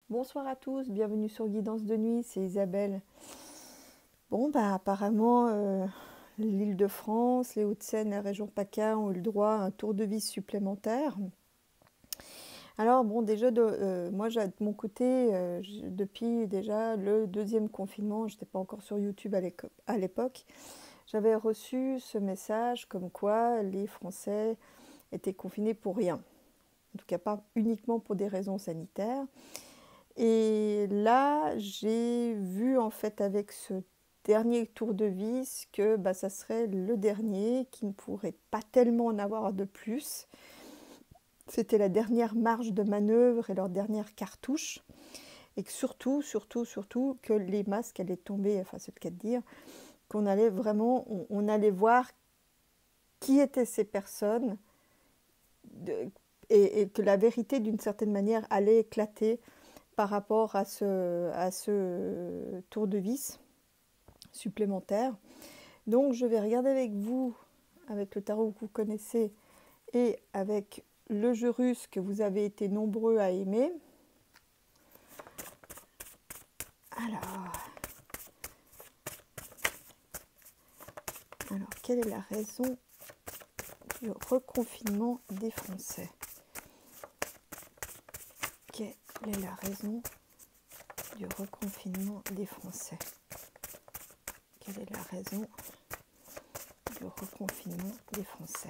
Bonsoir à tous, bienvenue sur Guidance de nuit, c'est Isabelle. Bon, apparemment, l'Île-de-France, les Hauts-de-Seine, la région PACA ont eu le droit à un tour de vis supplémentaire. Alors, bon, déjà, moi, de mon côté, depuis déjà le deuxième confinement, je n'étais pas encore sur YouTube à l'époque, j'avais reçu ce message comme quoi les Français étaient confinés pour rien. En tout cas, pas uniquement pour des raisons sanitaires. Et là, j'ai vu en fait avec ce dernier tour de vis que ça serait le dernier, qu'il ne pourrait pas tellement en avoir de plus. C'était la dernière marge de manœuvre et leur dernière cartouche. Et que surtout, que les masques allaient tomber, enfin c'est le cas de dire, qu'on allait vraiment, on allait voir qui étaient ces personnes et que la vérité d'une certaine manière allait éclater par rapport à ce tour de vis supplémentaire. Donc je vais regarder avec vous, avec le tarot que vous connaissez et avec le jeu russe que vous avez été nombreux à aimer. Alors quelle est la raison du reconfinement des Français? Quelle est la raison du reconfinement des Français? Quelle est la raison du reconfinement des Français?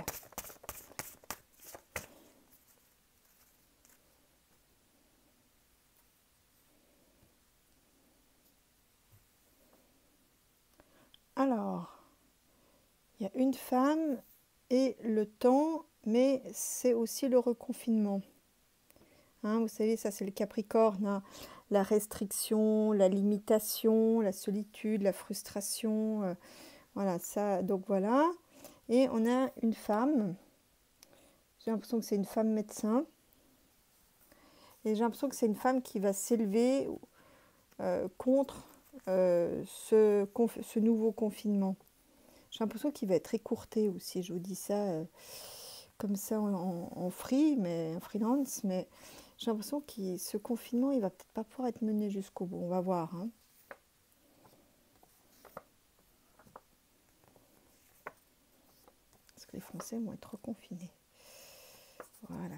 Alors, il y a une femme et le temps, mais c'est aussi le reconfinement. Hein, vous savez, ça c'est le Capricorne, hein, la restriction, la limitation, la solitude, la frustration. Voilà, ça, donc voilà. Et on a une femme, j'ai l'impression que c'est une femme médecin, et j'ai l'impression que c'est une femme qui va s'élever contre ce nouveau confinement. J'ai l'impression qu'il va être écourté aussi, je vous dis ça comme ça en free, mais en freelance, mais j'ai l'impression que ce confinement, il va peut-être pas pouvoir être mené jusqu'au bout. On va voir. Hein. Parce que les Français vont être reconfinés. Voilà.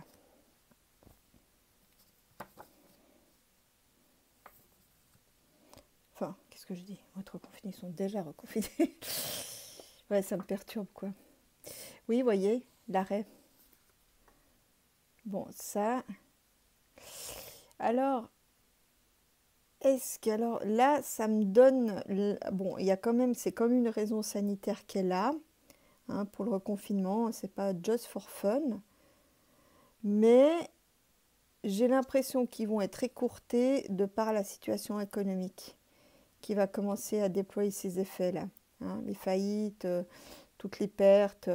Enfin, qu'est-ce que je dis? Vont être reconfinés, ils sont déjà reconfinés. Ouais, ça me perturbe, quoi. Oui, vous voyez, l'arrêt. Bon, ça... Alors, est-ce que... Alors, là, ça me donne... Bon, il y a quand même... C'est comme une raison sanitaire qui est là. Hein, pour le reconfinement, c'est pas just for fun. Mais j'ai l'impression qu'ils vont être écourtés de par la situation économique qui va commencer à déployer ses effets là. Hein, les faillites, toutes les pertes.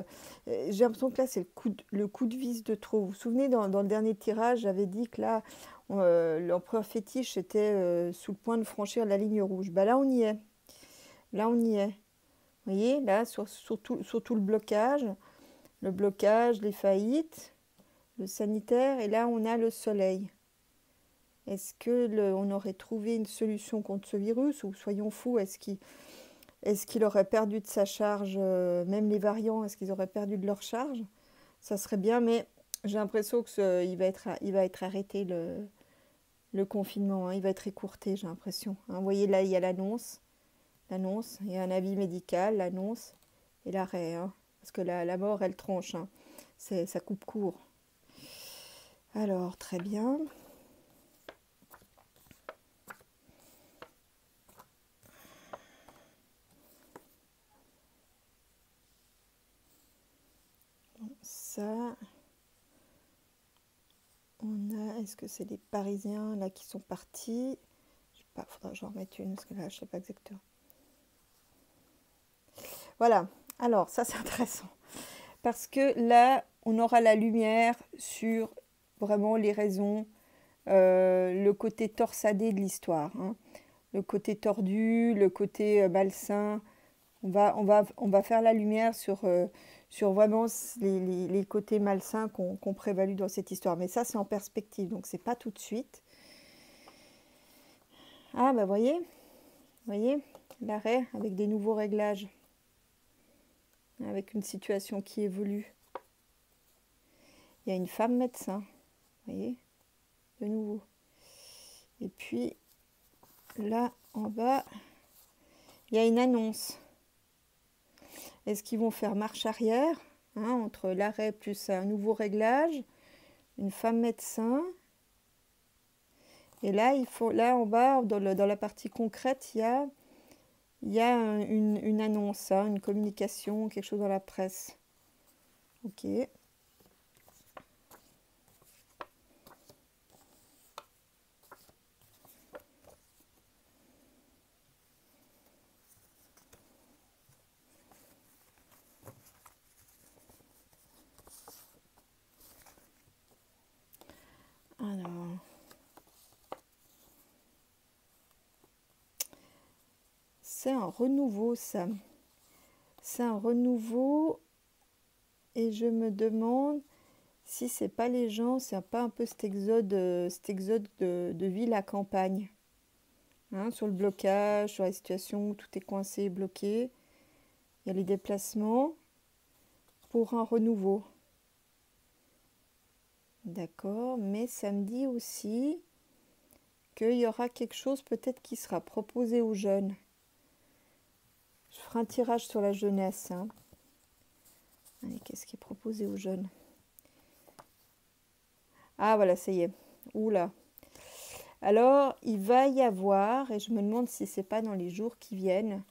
J'ai l'impression que là, c'est le coup de vis de trop. Vous vous souvenez, dans le dernier tirage, j'avais dit que là, l'empereur fétiche était sous le point de franchir la ligne rouge. Là, on y est. Là, on y est. Vous voyez, là, sur tout le blocage, les faillites, le sanitaire, et là, on a le soleil. Est-ce qu'on aurait trouvé une solution contre ce virus, ou soyons fous, est-ce qu'il aurait perdu de sa charge, même les variants, est-ce qu'ils auraient perdu de leur charge? Ça serait bien, mais j'ai l'impression qu'il va être arrêté le confinement, hein, il va être écourté, j'ai l'impression. Hein, vous voyez, là, il y a l'annonce, il y a un avis médical, l'annonce et l'arrêt. Hein, parce que la mort, elle tranche, hein, ça coupe court. Alors, très bien. Ça, on a, est-ce que c'est les Parisiens là qui sont partis? Je sais pas, faudra que j'en remette une parce que là je sais pas exactement. Voilà, alors ça c'est intéressant parce que là on aura la lumière sur vraiment les raisons, le côté torsadé de l'histoire, hein. Le côté tordu, le côté malsain. On va faire la lumière sur vraiment les côtés malsains qu'on prévalu dans cette histoire. Mais ça, c'est en perspective, donc c'est pas tout de suite. Ah, bah voyez, l'arrêt avec des nouveaux réglages, avec une situation qui évolue. Il y a une femme médecin, voyez, de nouveau. Et puis, là, en bas, il y a une annonce. Est-ce qu'ils vont faire marche arrière, hein, entre l'arrêt plus un nouveau réglage, une femme médecin? Et là, là en bas, dans la partie concrète, il y a une annonce, hein, une communication, quelque chose dans la presse. Ok. Alors, c'est un renouveau, ça. C'est un renouveau, et je me demande si c'est pas les gens, c'est pas un peu cet exode de ville à campagne, hein, sur le blocage, sur la situation où tout est coincé et bloqué. Il y a les déplacements pour un renouveau. D'accord, mais ça me dit aussi qu'il y aura quelque chose peut-être qui sera proposé aux jeunes. Je ferai un tirage sur la jeunesse, hein. Allez, qu'est-ce qui est proposé aux jeunes? Ah voilà, ça y est. Oula. Alors, il va y avoir, et je me demande si c'est pas dans les jours qui viennent,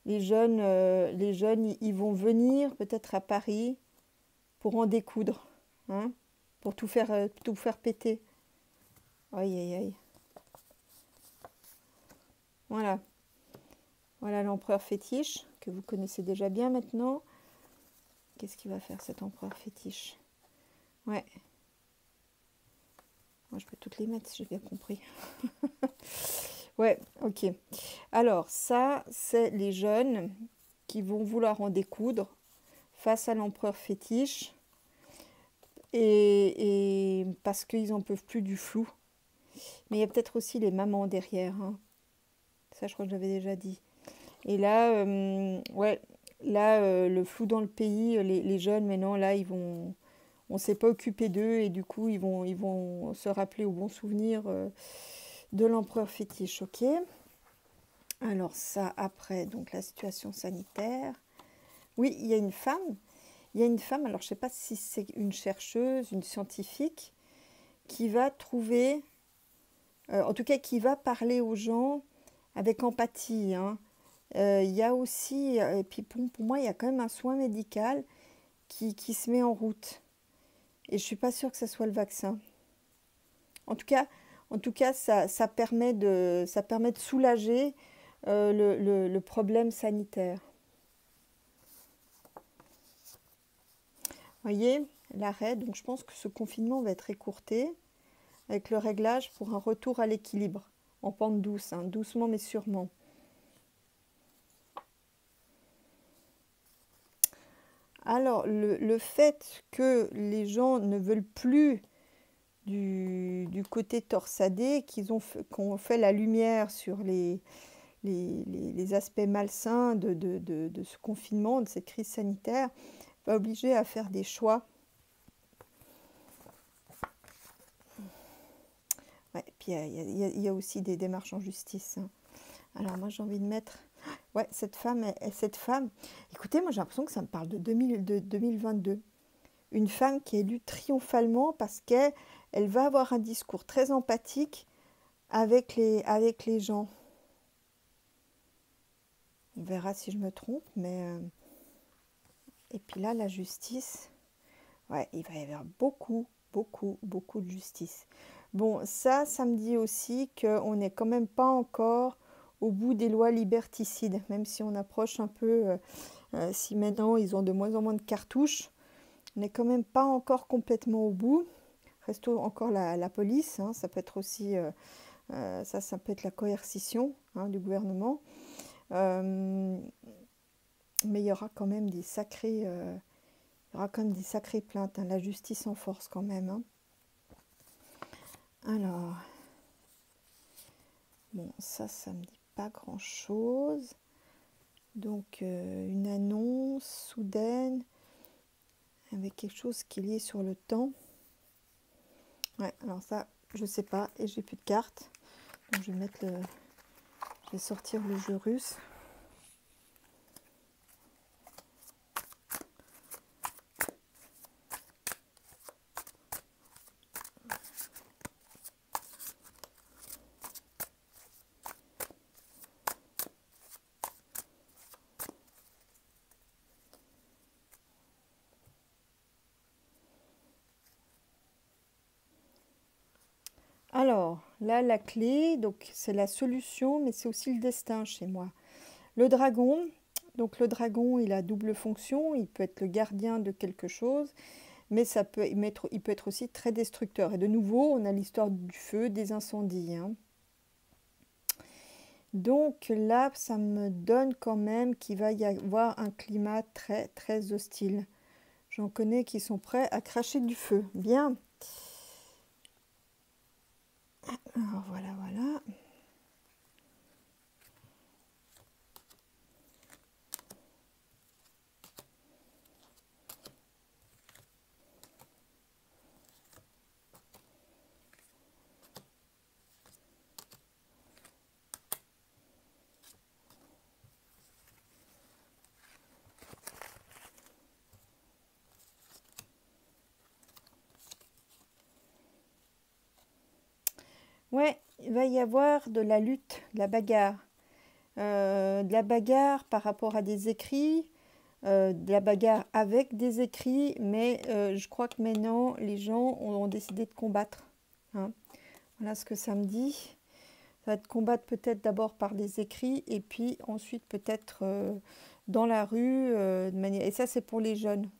les jeunes, ils vont venir peut-être à Paris pour en découdre, hein, pour tout faire péter. Aïe, aïe, aïe. Voilà. Voilà l'empereur fétiche, que vous connaissez déjà bien maintenant. Qu'est-ce qu'il va faire cet empereur fétiche? Ouais. Moi, je peux toutes les mettre si j'ai bien compris. Ouais, ok. Alors, ça, c'est les jeunes qui vont vouloir en découdre face à l'empereur fétiche. Et parce qu'ils n'en peuvent plus du flou. Mais il y a peut-être aussi les mamans derrière, hein. Ça, je crois que j'avais déjà dit. Et là, ouais, là, le flou dans le pays, les jeunes, maintenant, là, on ne s'est pas occupé d'eux et du coup, ils vont se rappeler au bon souvenir de l'empereur fétiche, ok? Alors ça, après, donc la situation sanitaire. Oui, il y a une femme. Il y a une femme, alors je ne sais pas si c'est une chercheuse, une scientifique, qui va trouver, en tout cas qui va parler aux gens avec empathie, hein. Il y a aussi, et puis pour moi, il y a quand même un soin médical qui se met en route. Et je ne suis pas sûre que ce soit le vaccin. En tout cas ça permet de soulager le problème sanitaire. Vous voyez, l'arrêt, donc je pense que ce confinement va être écourté avec le réglage pour un retour à l'équilibre, en pente douce, hein, doucement mais sûrement. Alors, le fait que les gens ne veulent plus du côté torsadé, qu'on fait la lumière sur les aspects malsains de ce confinement, de cette crise sanitaire, va obliger à faire des choix. Ouais, puis il y a aussi des démarches en justice, hein. Alors moi j'ai envie de mettre... Ouais, cette femme, écoutez, moi j'ai l'impression que ça me parle de 2022. Une femme qui est élue triomphalement parce qu'elle va avoir un discours très empathique avec les gens. On verra si je me trompe, mais... Et puis là, la justice, ouais, il va y avoir beaucoup, beaucoup, beaucoup de justice. Bon, ça me dit aussi qu'on n'est quand même pas encore au bout des lois liberticides, même si on approche un peu, si maintenant ils ont de moins en moins de cartouches, on n'est quand même pas encore complètement au bout. Reste encore la police, hein, ça peut être aussi, ça peut être la coercition, hein, du gouvernement. Mais il y aura quand même des sacrées, plaintes, hein, la justice en force quand même, hein. Alors, Bon, ça me dit pas grand-chose. Donc, une annonce soudaine avec quelque chose qui est lié sur le temps. Ouais, alors ça, je sais pas. Et j'ai plus de cartes. Donc, je vais mettre le... Je vais sortir le jeu russe. Alors, là, la clé, donc c'est la solution, mais c'est aussi le destin chez moi. Le dragon, donc le dragon, il a double fonction. Il peut être le gardien de quelque chose, mais il peut être aussi très destructeur. Et de nouveau, on a l'histoire du feu, des incendies, hein. Donc là, ça me donne quand même qu'il va y avoir un climat très, très hostile. J'en connais qui sont prêts à cracher du feu. Bien. Alors voilà, voilà. Ouais, il va y avoir de la lutte, de la bagarre. De la bagarre par rapport à des écrits, de la bagarre avec des écrits, mais je crois que maintenant, les gens ont décidé de combattre, hein. Voilà ce que ça me dit. Ça va être combattre peut-être d'abord par des écrits et puis ensuite peut-être dans la rue. De manière... Et ça, c'est pour les jeunes.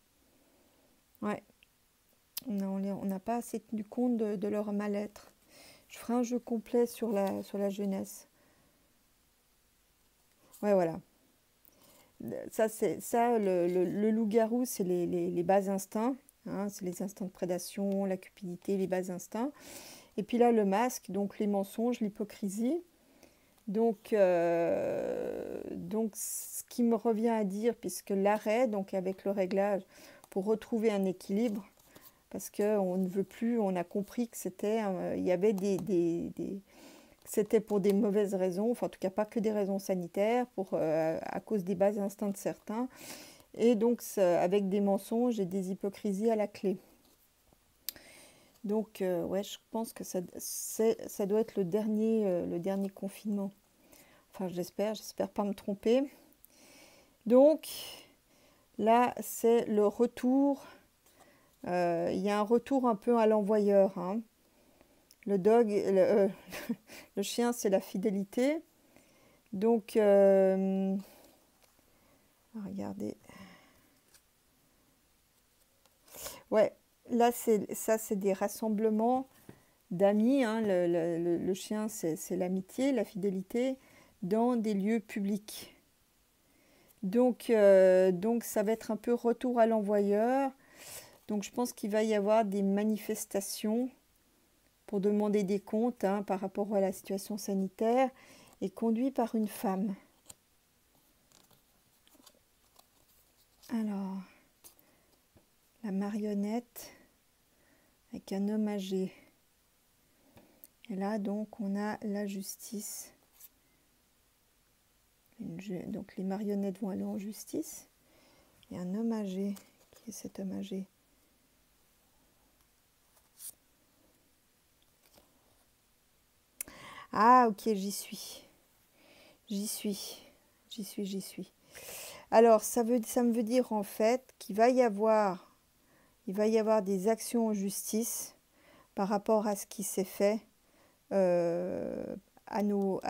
Ouais, on n'a pas assez tenu compte de leur mal-être. Je ferai un jeu complet sur la jeunesse. Ouais, voilà. Ça, le loup-garou, c'est les bas instincts, hein, c'est les instincts de prédation, la cupidité, les bas instincts. Et puis là, le masque, donc les mensonges, l'hypocrisie. Donc, ce qui me revient à dire, puisque l'arrêt, donc avec le réglage, pour retrouver un équilibre, parce qu'on ne veut plus, on a compris que il y avait c'était pour des mauvaises raisons, enfin en tout cas pas que des raisons sanitaires, à cause des bas instincts de certains, et donc avec des mensonges et des hypocrisies à la clé. Donc ouais, je pense que ça doit être le dernier confinement. Enfin j'espère pas me tromper. Donc là c'est le retour, il y a un retour un peu à l'envoyeur, hein. Le dog, le chien c'est la fidélité. Donc regardez. Ouais, là, c'est des rassemblements d'amis, hein. Le chien, c'est l'amitié, la fidélité, dans des lieux publics. Donc, ça va être un peu retour à l'envoyeur. Donc, je pense qu'il va y avoir des manifestations pour demander des comptes, hein, par rapport à la situation sanitaire et conduit par une femme. Alors, la marionnette avec un homme âgé. Et là, donc, on a la justice. Donc, les marionnettes vont aller en justice. Et un homme âgé. Qui est cet homme âgé? Ah, ok, j'y suis. J'y suis. J'y suis. Alors, ça me veut dire en fait qu'il il va y avoir des actions en justice par rapport à ce qui s'est fait à nos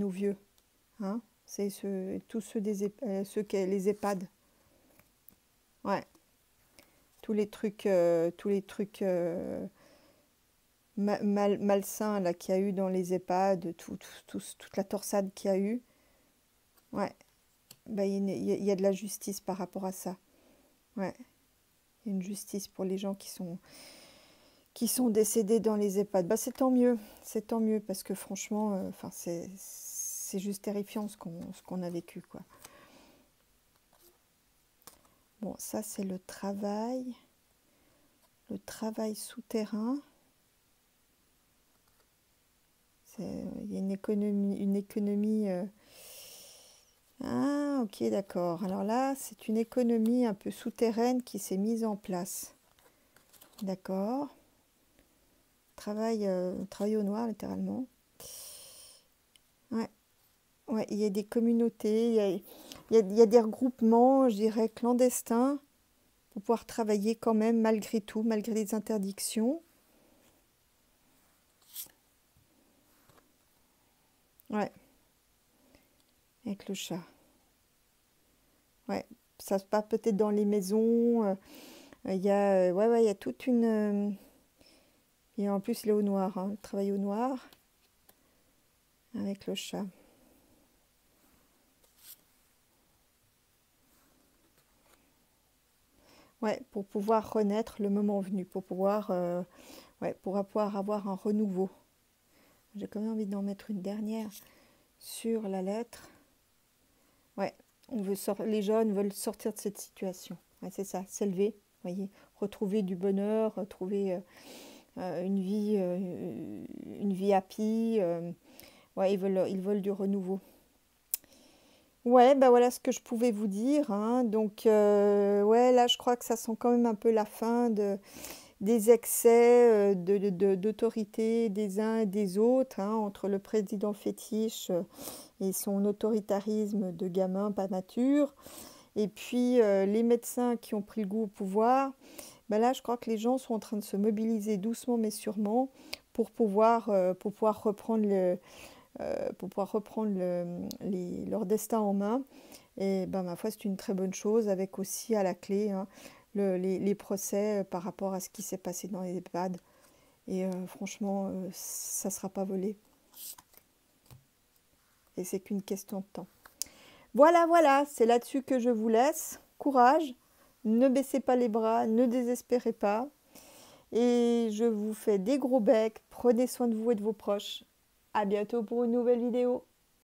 vieux, hein. C'est tous ceux les EHPAD. Ouais, tous les trucs malsains là qu'il y a eu dans les EHPAD, toute la torsade qu'il y a eu. Ouais, bah, il y a de la justice par rapport à ça. Ouais, il y a une justice pour les gens qui sont décédés dans les EHPAD. Bah, c'est tant mieux, parce que franchement, enfin, c'est juste terrifiant ce qu'on a vécu, quoi. Bon, ça c'est le travail souterrain. Il y a une économie. Ah, ok, d'accord. Alors là, c'est une économie un peu souterraine qui s'est mise en place. D'accord. Travail au noir, littéralement. Ouais, ouais, il y a des communautés, il y a des regroupements, je dirais, clandestins pour pouvoir travailler quand même malgré tout, malgré les interdictions. Ouais, avec le chat. Ouais, ça se passe peut-être dans les maisons. Il y a, ouais, il y a toute une... et en plus, il est au noir, hein, le travail au noir avec le chat. Ouais, pour pouvoir renaître le moment venu, pour pouvoir, ouais, pour pouvoir avoir un renouveau. J'ai quand même envie d'en mettre une dernière sur la lettre. Ouais, les jeunes veulent sortir de cette situation. Ouais, c'est ça, s'élever, voyez, retrouver du bonheur, retrouver une vie happy. Ouais, ils veulent du renouveau. Ouais, bah voilà ce que je pouvais vous dire, hein. Donc, ouais, là, je crois que ça sent quand même un peu la fin des excès d'autorité des uns et des autres, hein, entre le président fétiche et son autoritarisme de gamin pas mature, et puis les médecins qui ont pris le goût au pouvoir. Ben là, je crois que les gens sont en train de se mobiliser doucement mais sûrement pour pouvoir reprendre leur destin en main. Et ben, ma foi, c'est une très bonne chose, avec aussi à la clé, hein, les procès par rapport à ce qui s'est passé dans les EHPAD. Et franchement, ça ne sera pas volé. Et c'est qu'une question de temps. Voilà, voilà, c'est là-dessus que je vous laisse. Courage, ne baissez pas les bras, ne désespérez pas. Et je vous fais des gros becs. Prenez soin de vous et de vos proches. À bientôt pour une nouvelle vidéo.